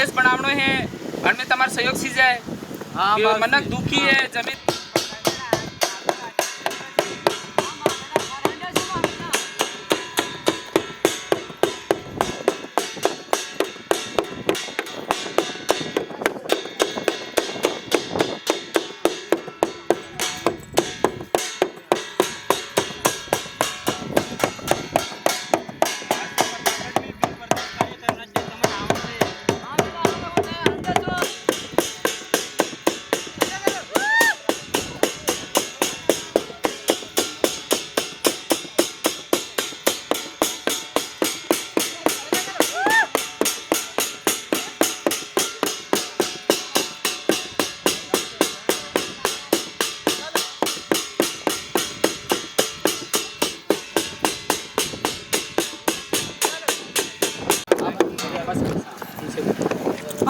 Gas बनावनो है और में तमार सहयोग सी जाए हाँ, कि बस मनक दुखी है जमीन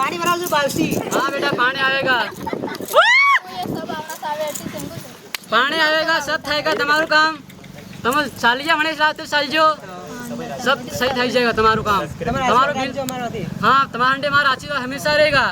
पानी भरा जो बाल्टी। हाँ बेटा पानी आएगा पानी आएगा सब थाएगा तुम्हारू काम तुम चालिए मने रात चालजो सब सही थाई जाएगा तुम्हारू काम तुम्हारू बिल हाँ तुम्हारे हमारा आशीर्वाद हमेशा रहेगा